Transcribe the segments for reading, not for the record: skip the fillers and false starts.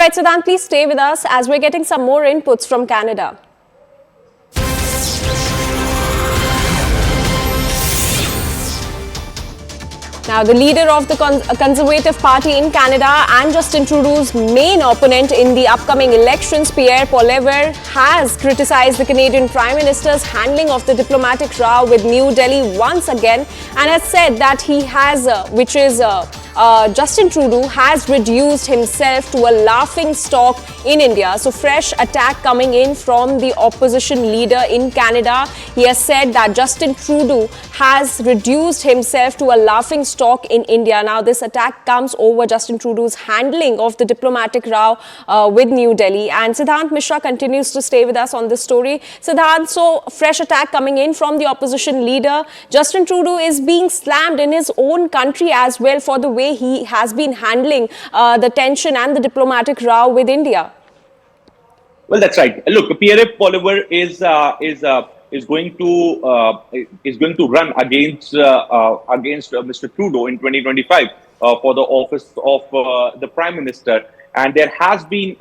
Right, Siddhant, please stay with us as we're getting some more inputs from Canada. Now, the leader of the Conservative Party in Canada and Justin Trudeau's main opponent in the upcoming elections, Pierre Poilievre, has criticized the Canadian Prime Minister's handling of the diplomatic row with New Delhi once again and has said that he has, Justin Trudeau has reduced himself to a laughing stock in India. So, fresh attack coming in from the opposition leader in Canada. He has said that Justin Trudeau has reduced himself to a laughing stock in India. Now, this attack comes over Justin Trudeau's handling of the diplomatic row with New Delhi. And Siddhant Mishra continues to stay with us on this story. Siddhant, so fresh attack coming in from the opposition leader. Justin Trudeau is being slammed in his own country as well for the way he has been handling the tension and the diplomatic row with India. Well, that's right. Look, Pierre Poilievre is going to run against Mr. Trudeau in 2025 for the office of the Prime Minister, and there has been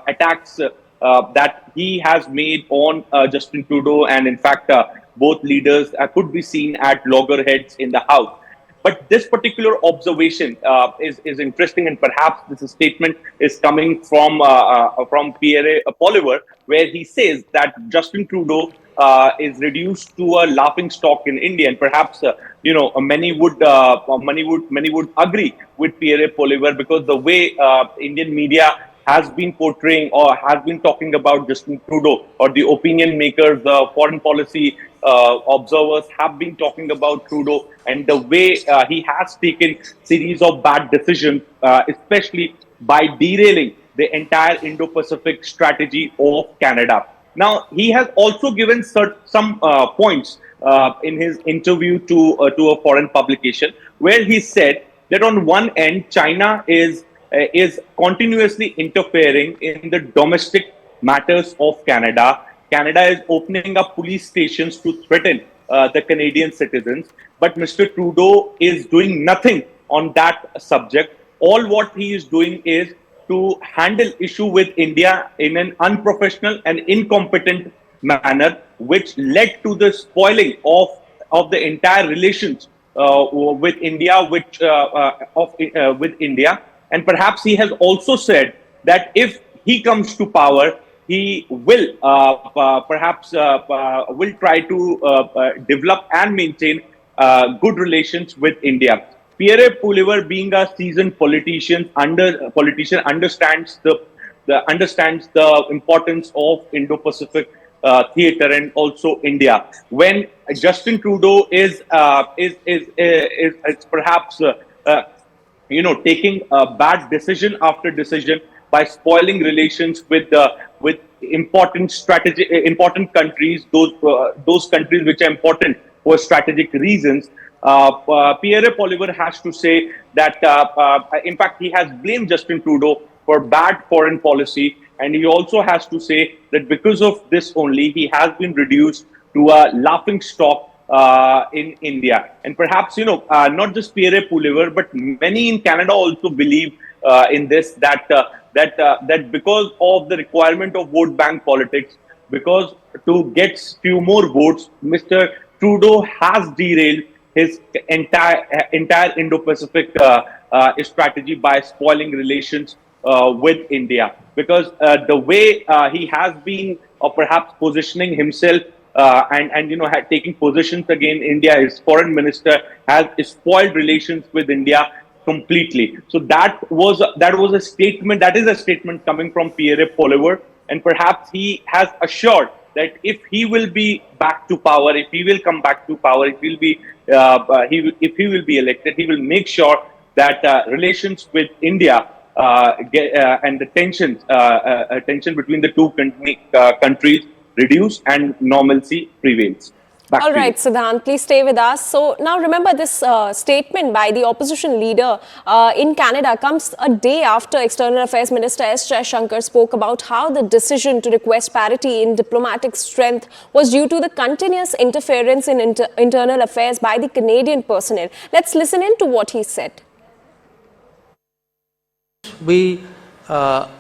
attacks that he has made on Justin Trudeau, and in fact, both leaders could be seen at loggerheads in the House. But this particular observation is interesting, and perhaps this statement is coming from Pierre Poilievre, where he says that Justin Trudeau is reduced to a laughing stock in India, and perhaps many would agree with Pierre Poilievre, because the way Indian media has been portraying or has been talking about Justin Trudeau, or the opinion makers, the foreign policy observers have been talking about Trudeau, and the way he has taken series of bad decisions, especially by derailing the entire Indo-Pacific strategy of Canada. Now, he has also given some points in his interview to a foreign publication, where he said that on one end, China is continuously interfering in the domestic matters of Canada. Canada is opening up police stations to threaten the Canadian citizens, but Mr. Trudeau is doing nothing on that subject. All what he is doing is to handle issue with India in an unprofessional and incompetent manner, which led to the spoiling of the entire relations with India, with India. And perhaps he has also said that if he comes to power, he will will try to develop and maintain good relations with India. Pierre Poilievre, being a seasoned politician, understands the importance of Indo-Pacific theater and also India. When Justin Trudeau is perhaps taking a bad decision after decision by spoiling relations with important countries, those countries which are important for strategic reasons. Pierre Poilievre has to say that, in fact, he has blamed Justin Trudeau for bad foreign policy, and he also has to say that because of this only, he has been reduced to a laughing stock in India. And perhaps, not just Pierre Poilievre, but many in Canada also believe in this, that because of the requirement of vote bank politics, because to get few more votes, Mr. Trudeau has derailed his entire Indo-Pacific strategy by spoiling relations with India. Because the way he has been perhaps positioning himself taking positions against India, his foreign minister has spoiled relations with India completely. So that was a statement. That is a statement coming from Pierre Poilievre, and perhaps he has assured that if he will be back to power, if he will come back to power, if he will be elected, he will make sure that relations with India and the tension between the two countries reduce and normalcy prevails. All right, Siddhant, please stay with us. So now remember, this statement by the opposition leader in Canada comes a day after External Affairs Minister S. Jaishankar spoke about how the decision to request parity in diplomatic strength was due to the continuous interference in internal affairs by the Canadian personnel. Let's listen in to what he said. We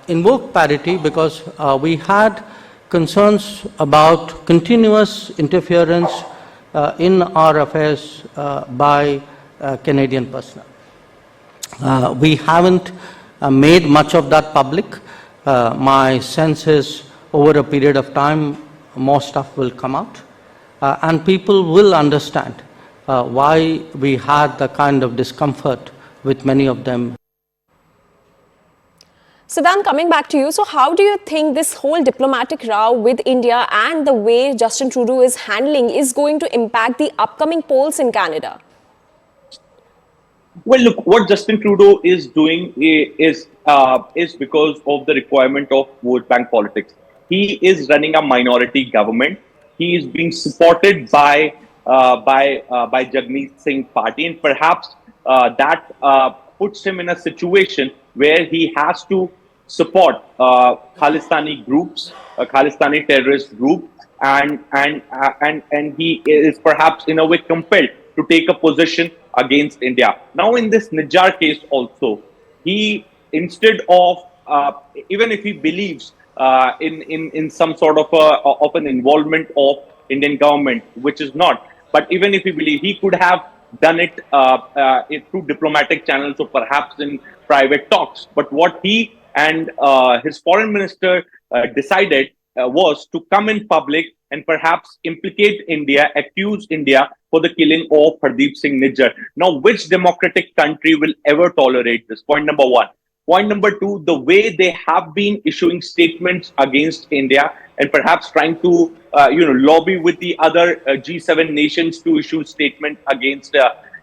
invoke parity because we had concerns about continuous interference in our affairs by Canadian personnel. We haven't made much of that public. My sense is over a period of time, more stuff will come out and people will understand why we had the kind of discomfort with many of them. Siddhant, coming back to you, so how do you think this whole diplomatic row with India and the way Justin Trudeau is handling is going to impact the upcoming polls in Canada? Well, look, what Justin Trudeau is doing is because of the requirement of vote bank politics. He is running a minority government. He is being supported by Jagmeet Singh party, and perhaps that puts him in a situation where he has to support Khalistani groups, Khalistani terrorist group, and he is perhaps in a way compelled to take a position against India. Now, in this Nijjar case also, he, instead of, even if he believes in some sort of an involvement of Indian government, which is not, but even if he believes, he could have done it through diplomatic channels or perhaps in private talks. But what he and his foreign minister decided was to come in public and perhaps implicate India, accuse India for the killing of Hardeep Singh Nijjar. Now, which democratic country will ever tolerate this? Point number one. Point number two, the way they have been issuing statements against India and perhaps trying to lobby with the other G7 nations to issue statement against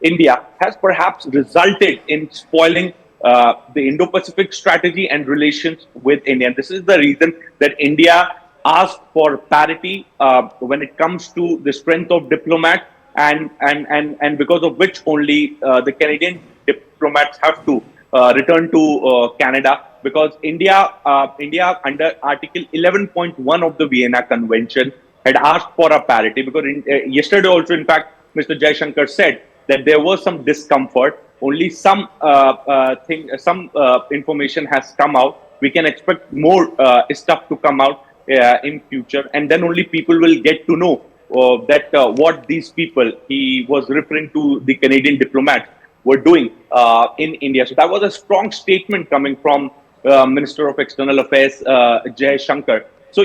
India has perhaps resulted in spoiling the Indo-Pacific strategy and relations with India. And this is the reason that India asked for parity when it comes to the strength of diplomat, and because of which only the Canadian diplomats have to return to Canada, because India under Article 11.1 of the Vienna Convention had asked for a parity, because yesterday also, in fact, Mr. Jaishankar said that there was some discomfort. Only some information has come out. We can expect more stuff to come out in future, and then only people will get to know that what these people, he was referring to the Canadian diplomats, were doing in India. So that was a strong statement coming from Minister of External Affairs Jaishankar. So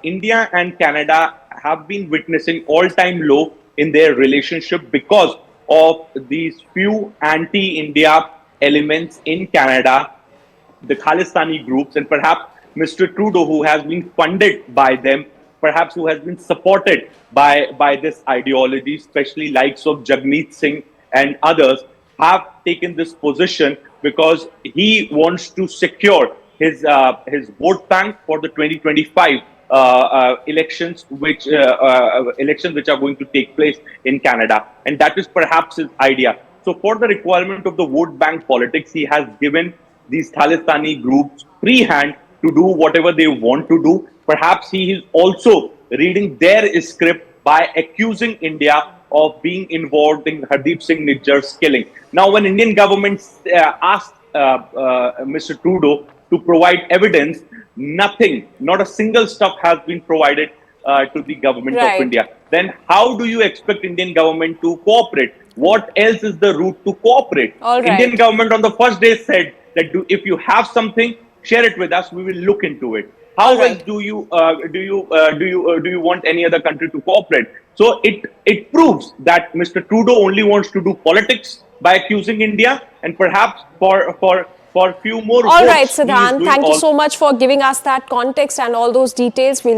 India and Canada have been witnessing all-time low in their relationship because of these few anti-India elements in Canada, the Khalistani groups, and perhaps Mr. Trudeau, who has been funded by them, perhaps who has been supported by this ideology, especially likes of Jagmeet Singh and others, have taken this position because he wants to secure his vote bank for the 2025 elections, which are going to take place in Canada, and that is perhaps his idea. So, for the requirement of the vote bank politics, he has given these Khalistani groups free hand to do whatever they want to do. Perhaps he is also reading their script by accusing India of being involved in Hardeep Singh Nijjar's killing. Now, when Indian government asked Mr. Trudeau to provide evidence, nothing, not a single stuff has been provided to the government of India. Then how do you expect Indian government to cooperate? What else is the route to cooperate? Indian government on the first day said that if you have something, share it with us. We will look into it. How else do you want any other country to cooperate? So it proves that Mr. Trudeau only wants to do politics by accusing India, and perhaps for few more votes. All right, Siddhant, thank you so much for giving us that context and all those details.